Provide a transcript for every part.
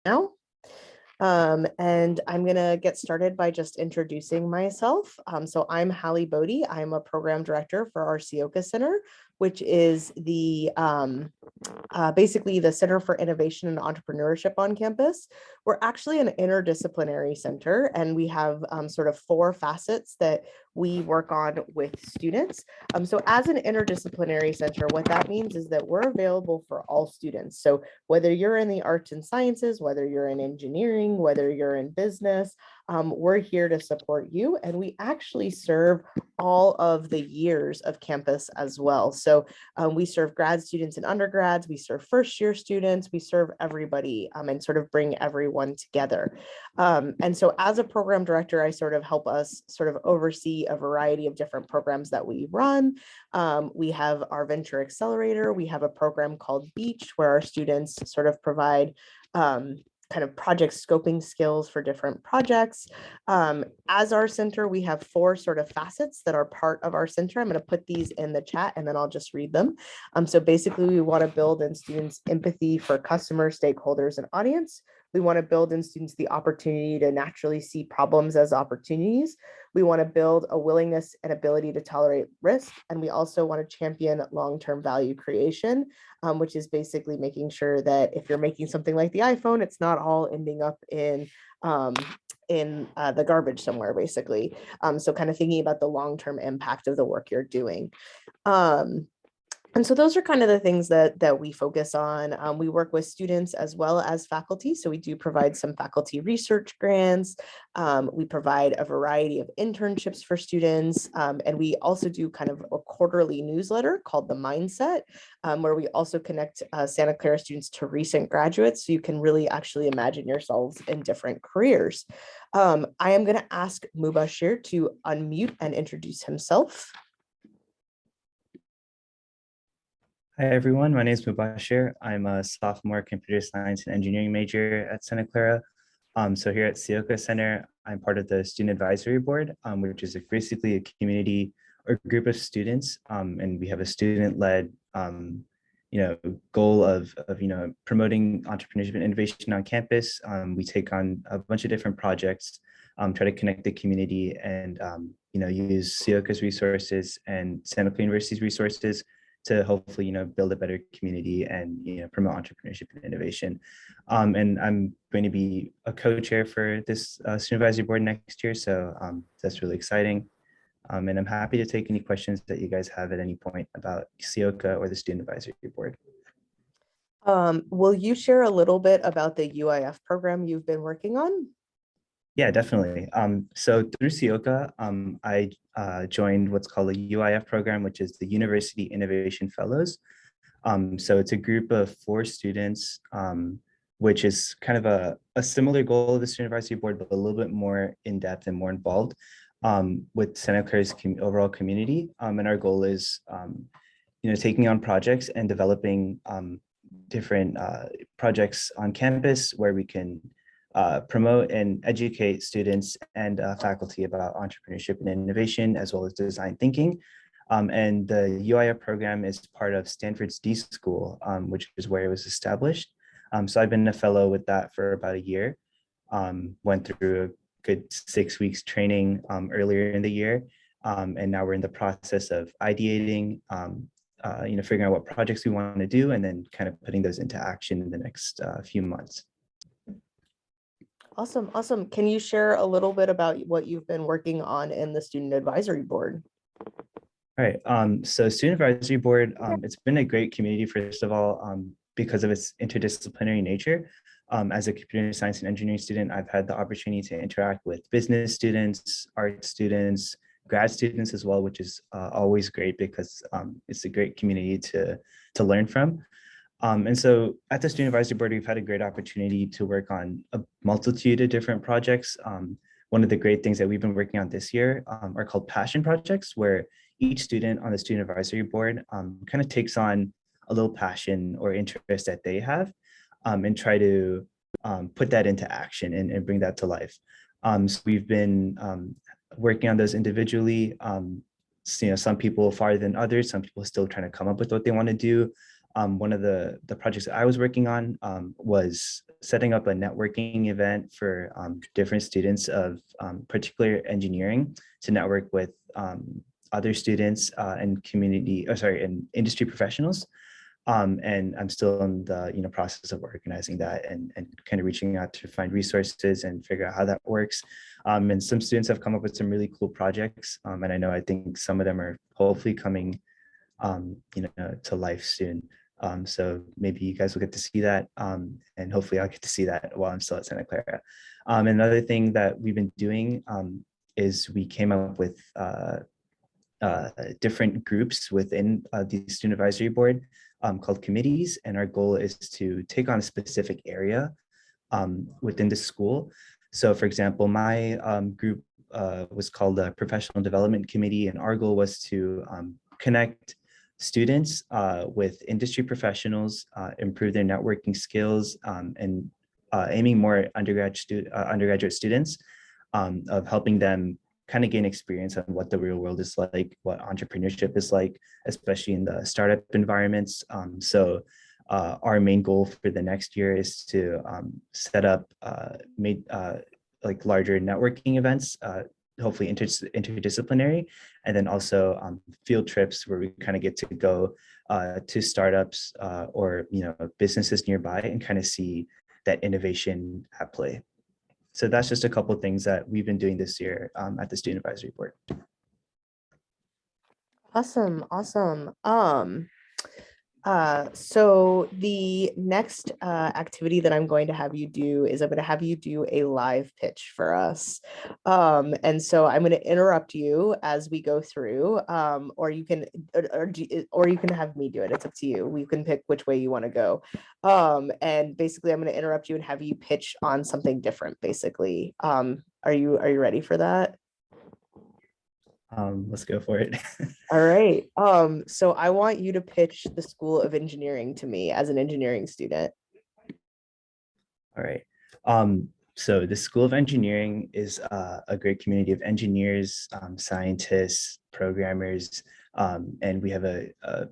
now. And I'm going to get started by just introducing myself. So I'm Hallie Bodie. I'm a program director for our Ciocca Center, which is the basically the Center for Innovation and Entrepreneurship on campus. We're actually an interdisciplinary center, and we have sort of 4 facets that we work on with students. So as an interdisciplinary center, what that means is that we're available for all students. So whether you're in the arts and sciences, whether you're in engineering, whether you're in business, we're here to support you. And we actually serve all of the years of campus as well. So we serve grad students and undergrads, we serve first year students, we serve everybody and sort of bring everyone together. And so as a program director, I sort of help us sort of oversee a variety of different programs that we run. We have our Venture Accelerator, we have a program called Beach, where our students sort of provide kind of project scoping skills for different projects. As our center, we have 4 sort of facets that are part of our center. I'm going to put these in the chat and then I'll just read them. So basically, we want to build in students empathy for customers, stakeholders, and audience. We want to build in students the opportunity to naturally see problems as opportunities. We want to build a willingness and ability to tolerate risk. And we also want to champion long-term value creation, which is basically making sure that if you're making something like the iPhone, it's not all ending up in the garbage somewhere, basically. So kind of thinking about the long-term impact of the work you're doing. And so those are kind of the things that we focus on. We work with students as well as faculty. So we do provide some faculty research grants. We provide a variety of internships for students. And we also do kind of a quarterly newsletter called The Mindset, where we also connect Santa Clara students to recent graduates. So you can really actually imagine yourselves in different careers. I am going to ask Mubashir to unmute and introduce himself. Hi, everyone. My name is Mubashir. I'm a sophomore computer science and engineering major at Santa Clara. So here at Ciocca Center, I'm part of the student advisory board, which is basically a community or group of students. And we have a student-led, goal of promoting entrepreneurship and innovation on campus. We take on a bunch of different projects, try to connect the community and, use Ciocca's resources and Santa Clara University's resources to hopefully, build a better community and, promote entrepreneurship and innovation. And I'm going to be a co-chair for this student advisory board next year. So that's really exciting. And I'm happy to take any questions that you guys have at any point about Ciocca or the student advisory board. Will you share a little bit about the UIF program you've been working on? Yeah, definitely. So through Ciocca, I joined what's called a UIF program, which is the University Innovation Fellows. So it's a group of 4 students, which is kind of a similar goal of the student advisory board, but a little bit more in depth and more involved with Santa Clara's overall community. And our goal is, taking on projects and developing different projects on campus where we can promote and educate students and faculty about entrepreneurship and innovation, as well as design thinking. And the UIF program is part of Stanford's D School, which is where it was established. So I've been a fellow with that for about a year. Went through a good 6 weeks training earlier in the year. And now we're in the process of ideating, figuring out what projects we want to do, and then kind of putting those into action in the next few months. Awesome, awesome. Can you share a little bit about what you've been working on in the student advisory board? All right, so student advisory board, it's been a great community, first of all, because of its interdisciplinary nature. As a computer science and engineering student, I've had the opportunity to interact with business students, art students, grad students as well, which is always great because it's a great community to learn from. And so at the student advisory board, we've had a great opportunity to work on a multitude of different projects. One of the great things that we've been working on this year are called passion projects, where each student on the student advisory board kind of takes on a little passion or interest that they have and try to put that into action and bring that to life. So we've been working on those individually. Some people farther than others, some people still trying to come up with what they want to do. One of the projects that I was working on was setting up a networking event for different students of particular engineering to network with other students and and industry professionals. And I'm still in the process of organizing that and kind of reaching out to find resources and figure out how that works. And some students have come up with some really cool projects. And I think some of them are hopefully coming to life soon. So maybe you guys will get to see that. And hopefully I'll get to see that while I'm still at Santa Clara. Another thing that we've been doing is we came up with different groups within the student advisory board called committees. And our goal is to take on a specific area within the school. So for example, my group was called the Professional Development Committee, and our goal was to connect students with industry professionals, improve their networking skills, and aiming more undergraduate students of helping them kind of gain experience on what the real world is like, what entrepreneurship is like, especially in the startup environments. So our main goal for the next year is to set up like larger networking events, hopefully interdisciplinary, and then also field trips where we kind of get to go to startups or businesses nearby and kind of see that innovation at play. So that's just a couple of things that we've been doing this year at the Student Advisory Board. Awesome. So the next activity that I'm going to have you do is I'm going to have you do a live pitch for us. And so I'm going to interrupt you as we go through, or you can have me do it. It's up to you. We can pick which way you want to go. And basically I'm going to interrupt you and have you pitch on something different, basically. Are you ready for that? Let's go for it. All right. So I want you to pitch the School of Engineering to me as an engineering student. All right. So the School of Engineering is a great community of engineers, scientists, programmers, and we have a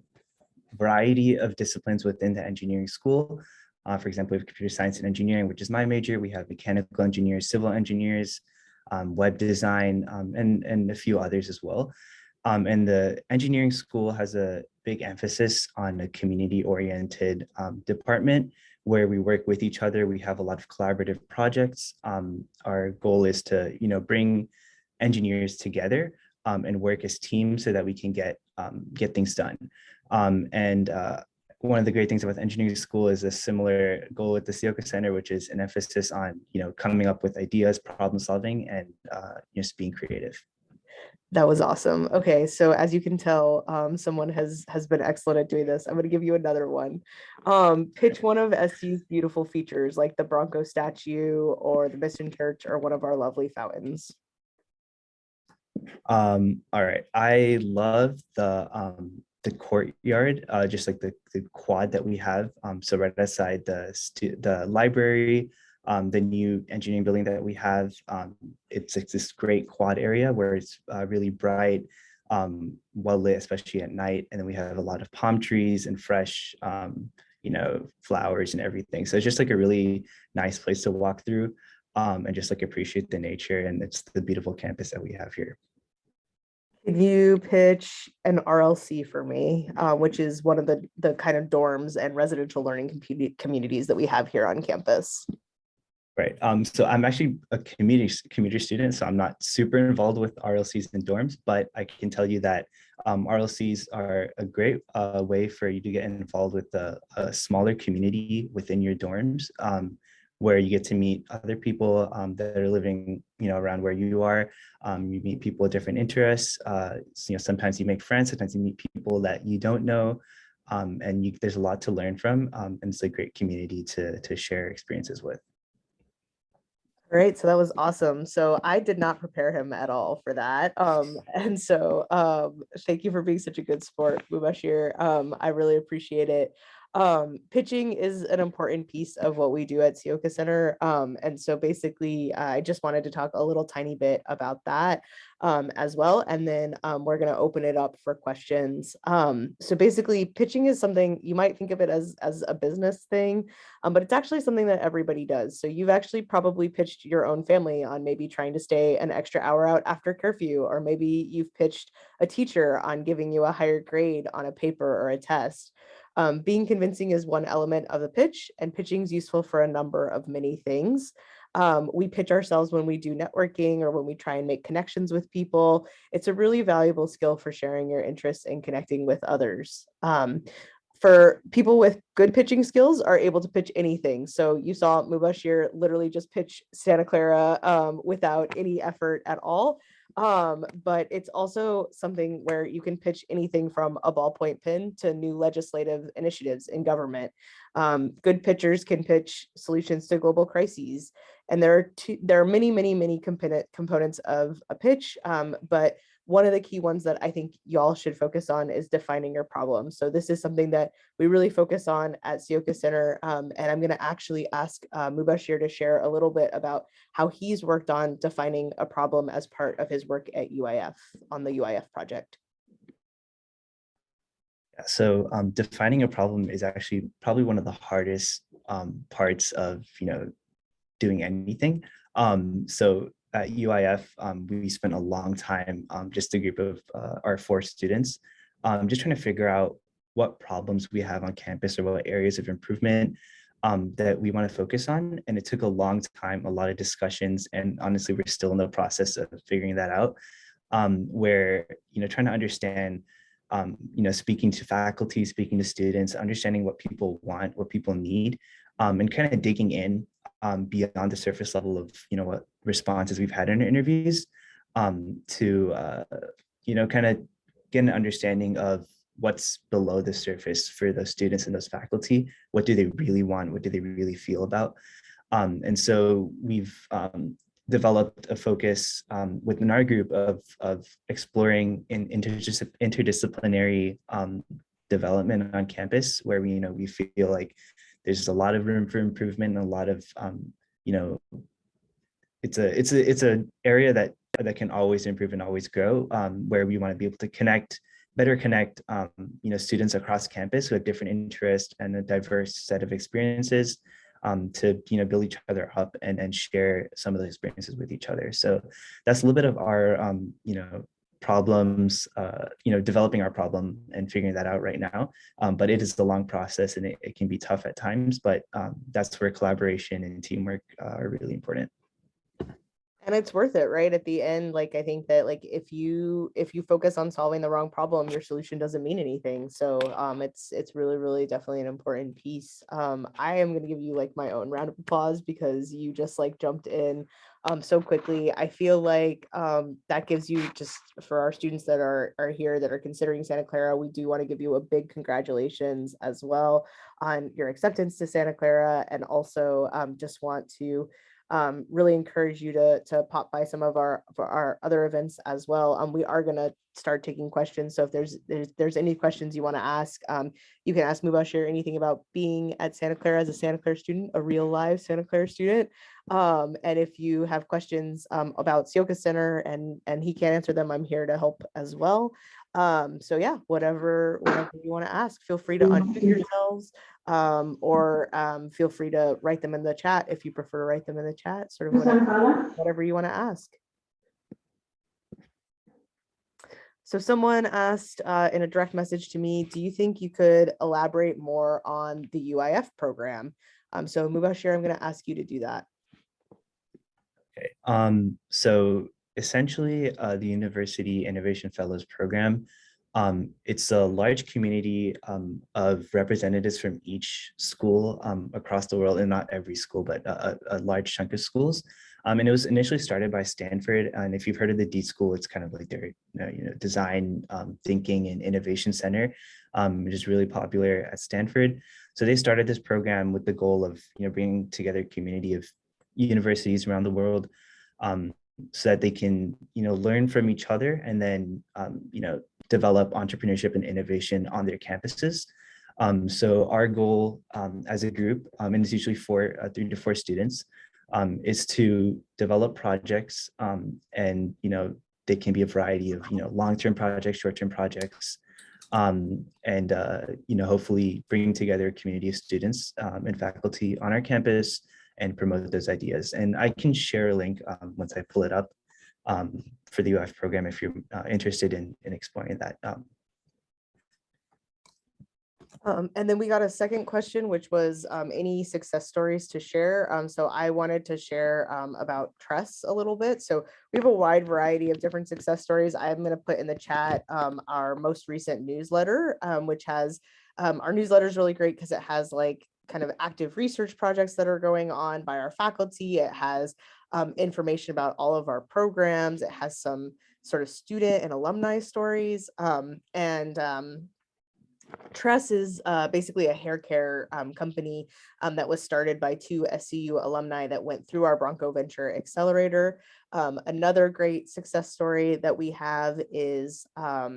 variety of disciplines within the engineering school. For example, we have computer science and engineering, which is my major. We have mechanical engineers, civil engineers, web design, and a few others as well. And the engineering school has a big emphasis on a community-oriented department where we work with each other. We have a lot of collaborative projects. Our goal is to, bring engineers together and work as teams so that we can get things done. One of the great things about engineering school is a similar goal with the Ciocca Center, which is an emphasis on, coming up with ideas, problem solving, and just being creative. That was awesome. Okay, so as you can tell, someone has been excellent at doing this. I'm going to give you another one. Pitch one of SU's beautiful features, like the Bronco statue or the Mission Church or one of our lovely fountains. All right, I love the courtyard, just like the quad that we have. So right outside the library, the new engineering building that we have, it's like this great quad area where it's really bright, well lit, especially at night. And then we have a lot of palm trees and fresh, flowers and everything. So it's just like a really nice place to walk through and just like appreciate the nature. And it's the beautiful campus that we have here. Can you pitch an RLC for me, which is one of the kind of dorms and residential learning communities that we have here on campus? Right. So I'm actually a commuter student, so I'm not super involved with RLCs and dorms, but I can tell you that RLCs are a great way for you to get involved with a smaller community within your dorms, where you get to meet other people that are living, around where you are. You meet people with different interests. Sometimes you make friends, sometimes you meet people that you don't know, and there's a lot to learn from, and it's a great community to share experiences with. Great, so that was awesome. So I did not prepare him at all for that. And so thank you for being such a good sport, Mubashir. I really appreciate it. Pitching is an important piece of what we do at Ciocca Center. And so basically, I just wanted to talk a little tiny bit about that as well. And then we're going to open it up for questions. So basically, pitching is something you might think of it as a business thing, but it's actually something that everybody does. So you've actually probably pitched your own family on maybe trying to stay an extra hour out after curfew, or maybe you've pitched a teacher on giving you a higher grade on a paper or a test. Being convincing is one element of the pitch, and pitching is useful for a number of many things. We pitch ourselves when we do networking or when we try and make connections with people. It's a really valuable skill for sharing your interests and connecting with others. For people with good pitching skills are able to pitch anything. So you saw Mubashir literally just pitch Santa Clara without any effort at all. But it's also something where you can pitch anything from a ballpoint pen to new legislative initiatives in government. Good pitchers can pitch solutions to global crises. And there are many components of a pitch, but one of the key ones that I think y'all should focus on is defining your problem. So this is something that we really focus on at Ciocca Center. And I'm going to actually ask Mubashir to share a little bit about how he's worked on defining a problem as part of his work at UIF on the UIF project. So defining a problem is actually probably one of the hardest parts of, doing anything. So at UIF, we spent a long time, just a group of our 4 students, just trying to figure out what problems we have on campus or what areas of improvement that we want to focus on. And it took a long time, a lot of discussions, and honestly, we're still in the process of figuring that out, where, trying to understand, speaking to faculty, speaking to students, understanding what people want, what people need, and kind of digging in beyond the surface level of, what responses we've had in our interviews, to, kind of get an understanding of what's below the surface for those students and those faculty. What do they really want? What do they really feel about? And so we've developed a focus within our group of exploring in interdisciplinary development on campus, where we feel like there's a lot of room for improvement and a lot of it's a area that can always improve and always grow, where we want to be able to better connect students across campus who have different interests and a diverse set of experiences, to build each other up and share some of the experiences with each other. So that's a little bit of our problems, developing our problem and figuring that out right now. But it is a long process, and it can be tough at times, but that's where collaboration and teamwork are really important. And it's worth it, right? At the end, like, I think that, like, if you focus on solving the wrong problem, your solution doesn't mean anything. So it's really definitely an important piece. I am going to give you like my own round of applause because you just like jumped in so quickly. I feel like that gives you, just for our students that are here that are considering Santa Clara, we do want to give you a big congratulations as well on your acceptance to Santa Clara, and also just want to really encourage you to pop by some of our other events as well. We are going to start taking questions. So if there's any questions you want to ask, you can ask Mubashir anything about being at Santa Clara as a Santa Clara student, a real live Santa Clara student. And if you have questions about Ciocca Center and he can't answer them, I'm here to help as well. So yeah, whatever you want to ask, feel free to unmute yourselves, or feel free to write them in the chat if you prefer to write them in the chat, sort of whatever you want to ask. So someone asked in a direct message to me, do you think you could elaborate more on the UIF program? So Mubashir, I'm going to ask you to do that. Okay. So essentially, the University Innovation Fellows Program, it's a large community of representatives from each school across the world, and not every school, but a large chunk of schools. And it was initially started by Stanford. And if you've heard of the D School, it's kind of like their design thinking and innovation center, which is really popular at Stanford. So they started this program with the goal of bringing together a community of universities around the world, so that they can learn from each other and then develop entrepreneurship and innovation on their campuses. So our goal as a group, and it's usually 3 to 4 students, is to develop projects, and they can be a variety of long-term projects, short-term projects, and hopefully bring together a community of students and faculty on our campus and promote those ideas. And I can share a link once I pull it up for the UF program if you're interested in exploring that. And then we got a second question, which was any success stories to share. So I wanted to share about Tress a little bit. So we have a wide variety of different success stories. I'm going to put in the chat our most recent newsletter, which has our newsletter is really great because it has like kind of active research projects that are going on by our faculty. It has information about all of our programs. It has some sort of student and alumni stories, Tress is basically a hair care company that was started by 2 SCU alumni that went through our Bronco Venture Accelerator. Another great success story that we have is another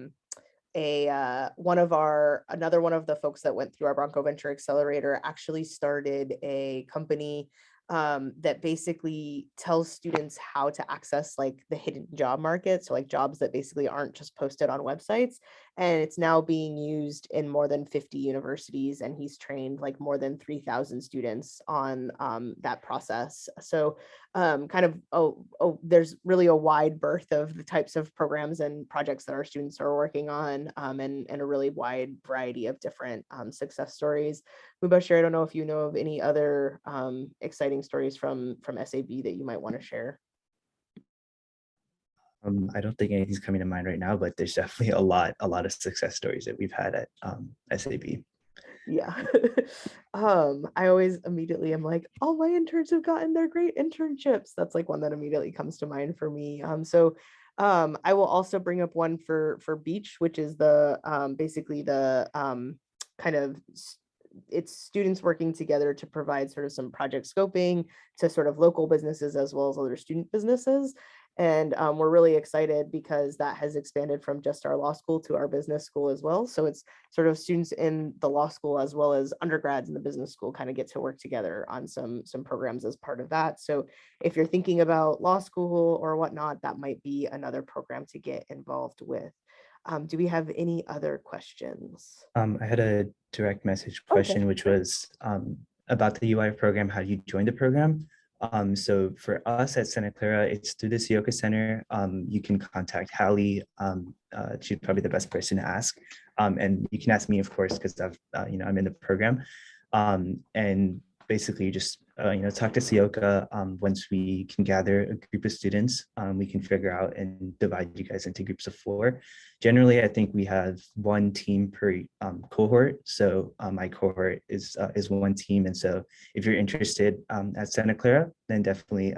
one of the folks that went through our Bronco Venture Accelerator actually started a company that basically tells students how to access like the hidden job market. So like jobs that basically aren't just posted on websites. And it's now being used in more than 50 universities. And he's trained like more than 3,000 students on that process. So there's really a wide berth of the types of programs and projects that our students are working on, and a really wide variety of different success stories. Mubashir, I don't know if you know of any other exciting stories from SAB that you might want to share. I don't think anything's coming to mind right now, but there's definitely a lot of success stories that we've had at SAB. Yeah. I always immediately am like, all my interns have gotten their great internships. That's like one that immediately comes to mind for me. I will also bring up one for Beach, which is the basically the kind of it's students working together to provide sort of some project scoping to sort of local businesses as well as other student businesses. And we're really excited because that has expanded from just our law school to our business school as well. So it's sort of students in the law school as well as undergrads in the business school kind of get to work together on some programs as part of that. So if you're thinking about law school or whatnot, that might be another program to get involved with. Do we have any other questions? I had a direct message Okay. question, which was about the UI program. How do you join the program? So for us at Santa Clara, it's through the Ciocca Center. You can contact Hallie. She's probably the best person to ask. And you can ask me, of course, because I'm in the program. And basically just talk to Ciocca. Once we can gather a group of students, we can figure out and divide you guys into groups of 4. Generally, I think we have 1 team per cohort. So my cohort is 1 team, and so if you're interested at Santa Clara, then definitely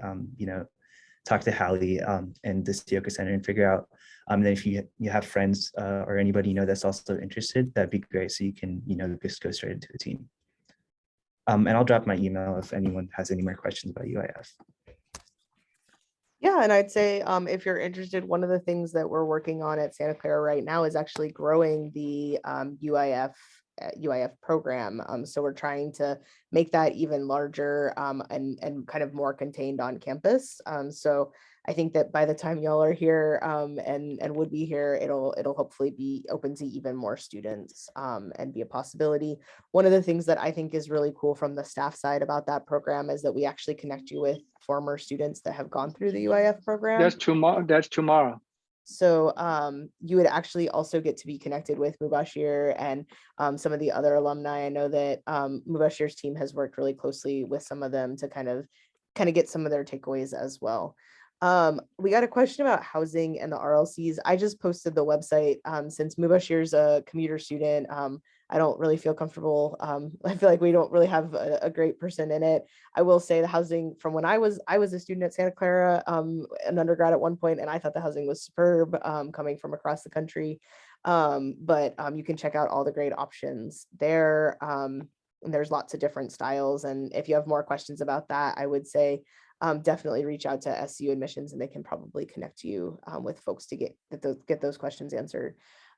talk to Hallie and the Ciocca Center and figure out. And then if you have friends or anybody that's also interested, that'd be great. So you can just go straight into a team. And I'll drop my email if anyone has any more questions about UIF. Yeah, and I'd say if you're interested, one of the things that we're working on at Santa Clara right now is actually growing the UIF program. So we're trying to make that even larger and kind of more contained on campus. So I think that by the time y'all are here and would be here, it'll hopefully be open to even more students and be a possibility. One of the things that I think is really cool from the staff side about that program is that we actually connect you with former students that have gone through the UIF program. That's tomorrow. So you would actually also get to be connected with Mubashir and some of the other alumni. I know that Mubashir's team has worked really closely with some of them to kind of get some of their takeaways as well. We got a question about housing and the RLCs. I just posted the website since Mubashir's a commuter student. I don't really feel comfortable. I feel like we don't really have a great person in it. I will say the housing from when I was a student at Santa Clara, an undergrad at one point, and I thought the housing was superb coming from across the country. But you can check out all the great options there. And there's lots of different styles. And if you have more questions about that, I would say definitely reach out to SU admissions and they can probably connect you with folks to get those questions answered.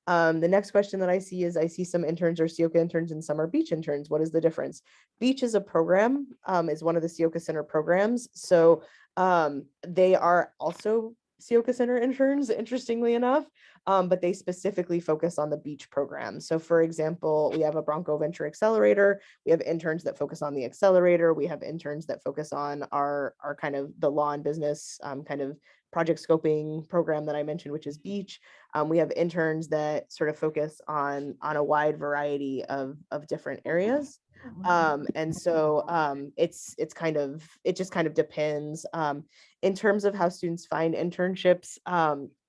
The next question that I see is, I see some interns are Ciocca interns and some are beach interns. What is the difference? Beach is a program, is one of the Ciocca Center programs. So they are also Ciocca Center interns, interestingly enough, but they specifically focus on the beach program. So for example, we have a Bronco Venture Accelerator. We have interns that focus on the accelerator. We have interns that focus on our kind of the law and business kind of project scoping program that I mentioned, which is beach. We have interns that sort of focus on a wide variety of different areas. And so it's kind of, it just kind of depends. In terms of how students find internships,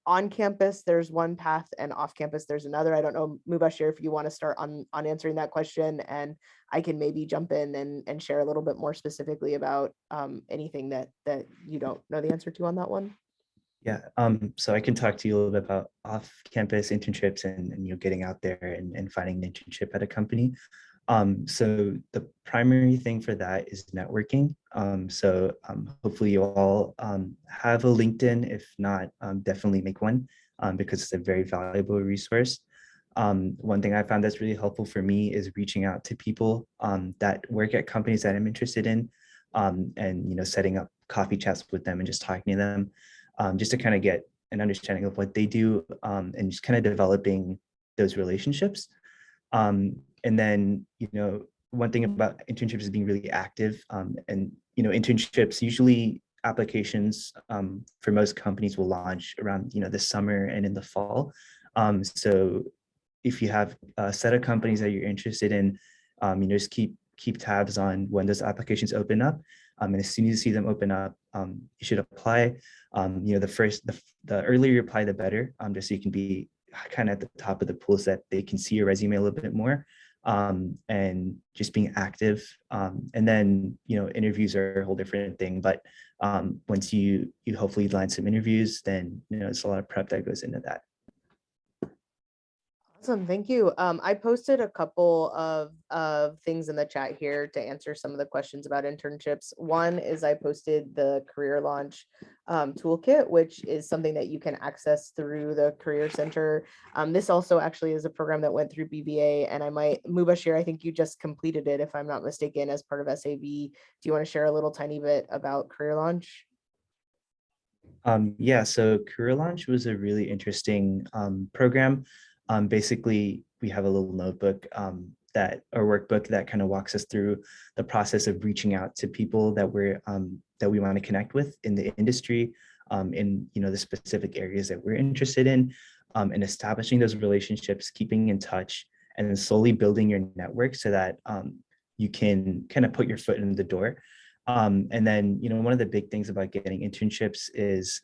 on campus, there's one path, and off campus, there's another. I don't know, Mubashir, if you want to start on answering that question, and I can maybe jump in and share a little bit more specifically about anything that you don't know the answer to on that one. Yeah, so I can talk to you a little bit about off-campus internships and getting out there and finding an internship at a company. So the primary thing for that is networking. Hopefully you all have a LinkedIn. If not, definitely make one because it's a very valuable resource. One thing I found that's really helpful for me is reaching out to people that work at companies that I'm interested in, and setting up coffee chats with them and just talking to them, just to kind of get an understanding of what they do, and just kind of developing those relationships. And then, one thing about internships is being really active. And, internships, usually applications for most companies will launch around, the summer and in the fall. So if you have a set of companies that you're interested in, just keep tabs on when those applications open up. And as soon as you see them open up, you should apply. The earlier you apply, the better, just so you can be kind of at the top of the pool so that they can see your resume a little bit more, and just being active. And then, interviews are a whole different thing. But once you hopefully line some interviews, then, it's a lot of prep that goes into that. Awesome, thank you. I posted a couple of things in the chat here to answer some of the questions about internships. One is I posted the Career Launch toolkit, which is something that you can access through the Career Center. This also actually is a program that went through BBA, and Mubashir, I think you just completed it, if I'm not mistaken, as part of SAV. Do you want to share a little tiny bit about Career Launch? Yeah, so Career Launch was a really interesting program. Basically, we have a little notebook or workbook that kind of walks us through the process of reaching out to people that we want to connect with in the industry, in the specific areas that we're interested in, and establishing those relationships, keeping in touch, and then slowly building your network so that you can kind of put your foot in the door. And then, one of the big things about getting internships is,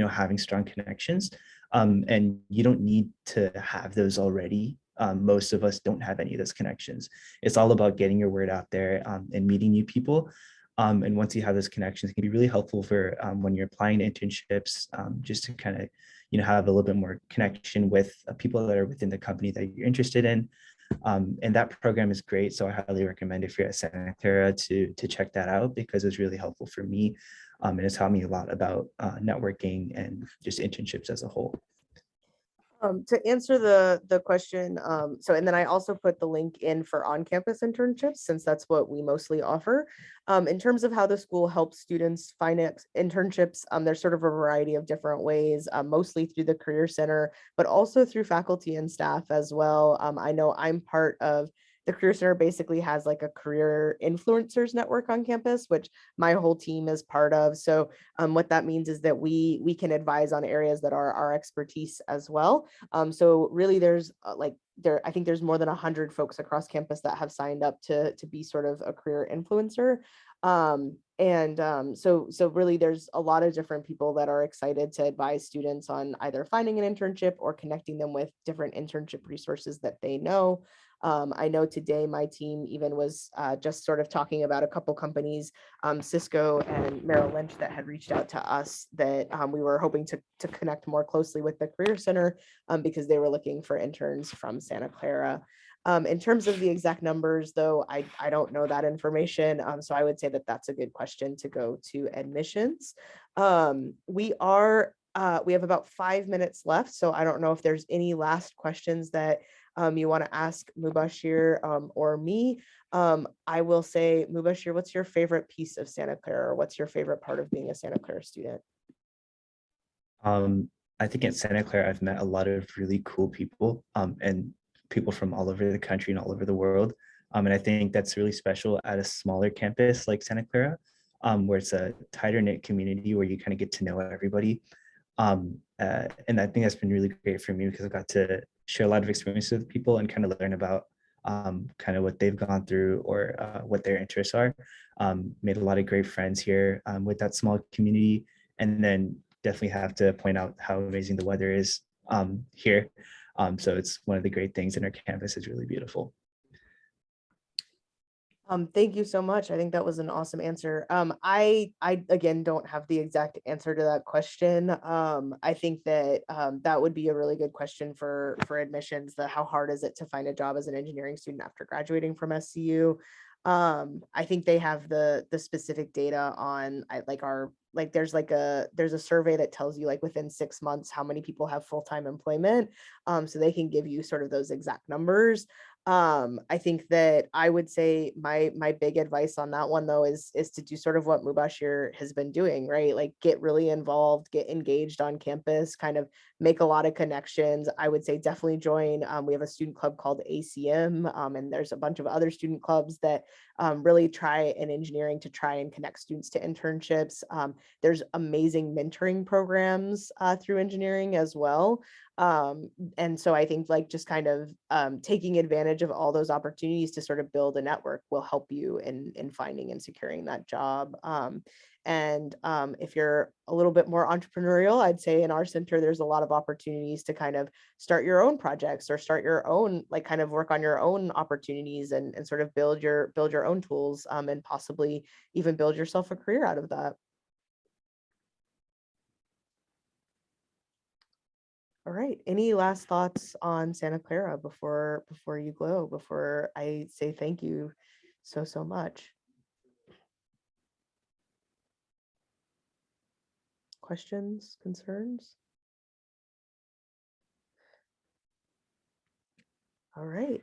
having strong connections. And you don't need to have those already. Most of us don't have any of those connections. It's all about getting your word out there, and meeting new people. And once you have those connections, it can be really helpful for when you're applying to internships, just to kind of, have a little bit more connection with people that are within the company that you're interested in. And that program is great. So I highly recommend, if you're at Santa Clara, to check that out, because it's really helpful for me. And it's taught me a lot about networking and just internships as a whole. To answer the question, and then I also put the link in for on-campus internships, since that's what we mostly offer. In terms of how the school helps students find internships, there's sort of a variety of different ways, mostly through the Career Center, but also through faculty and staff as well. I know I'm part of the Career Center. Basically has like a career influencers network on campus, which my whole team is part of. So what that means is that we can advise on areas that are our expertise as well. So really there's I think there's more than 100 folks across campus that have signed up to be sort of a career influencer. So really there's a lot of different people that are excited to advise students on either finding an internship or connecting them with different internship resources that they know. I know today my team even was just sort of talking about a couple companies, Cisco and Merrill Lynch, that had reached out to us that we were hoping to connect more closely with the Career Center, because they were looking for interns from Santa Clara. In terms of the exact numbers, though, I don't know that information. So I would say that that's a good question to go to admissions. We are we have about 5 minutes left, so I don't know if there's any last questions that you want to ask Mubashir or me. I will say, Mubashir, what's your favorite piece of Santa Clara, or what's your favorite part of being a Santa Clara student? Um, I think at Santa Clara, I've met a lot of really cool people and people from all over the country and all over the world. And I think that's really special at a smaller campus like Santa Clara, where it's a tighter knit community where you kind of get to know everybody. And I think that's been really great for me because I got to share a lot of experiences with people and kind of learn about kind of what they've gone through or what their interests are. Made a lot of great friends here with that small community. And then definitely have to point out how amazing the weather is here. So it's one of the great things, and our campus is really beautiful. Thank you so much. I think that was an awesome answer. I again don't have the exact answer to that question. I think that that would be a really good question for admissions. How hard is it to find a job as an engineering student after graduating from SCU? I think they have the specific data on there's a survey that tells you like within 6 months how many people have full-time employment. So they can give you sort of those exact numbers. I think that I would say my big advice on that one though is to do sort of what Mubashir has been doing, right? Like get really involved, get engaged on campus, kind of make a lot of connections. I would say definitely join. We have a student club called ACM, and there's a bunch of other student clubs that really try in engineering to try and connect students to internships. There's amazing mentoring programs through engineering as well. And so I think like just kind of taking advantage of all those opportunities to sort of build a network will help you in finding and securing that job. And if you're a little bit more entrepreneurial, I'd say in our center, there's a lot of opportunities to kind of start your own projects or start your own, like kind of work on your own opportunities and sort of build your own tools and possibly even build yourself a career out of that. All right. Any last thoughts on Santa Clara before you go, before I say thank you so much? Questions, concerns? All right.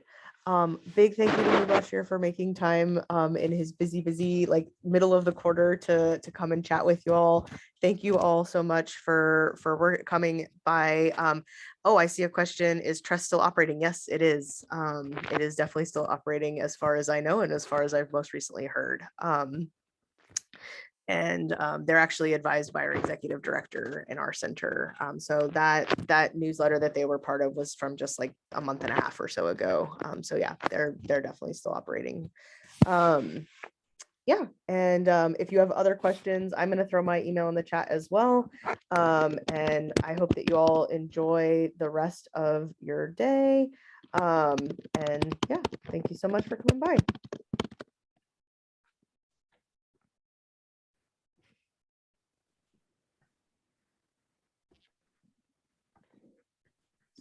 Big thank you to Mubashir for making time in his busy like middle of the quarter to come and chat with you all. Thank you all so much for coming by. Oh, I see a question. Is Trust still operating? Yes, it is. It is definitely still operating as far as I know and as far as I've most recently heard. And they're actually advised by our executive director in our center. So that newsletter that they were part of was from just like a month and a half or so ago. So yeah, they're definitely still operating. Yeah, and if you have other questions, I'm going to throw my email in the chat as well. And I hope that you all enjoy the rest of your day. And yeah, thank you so much for coming by.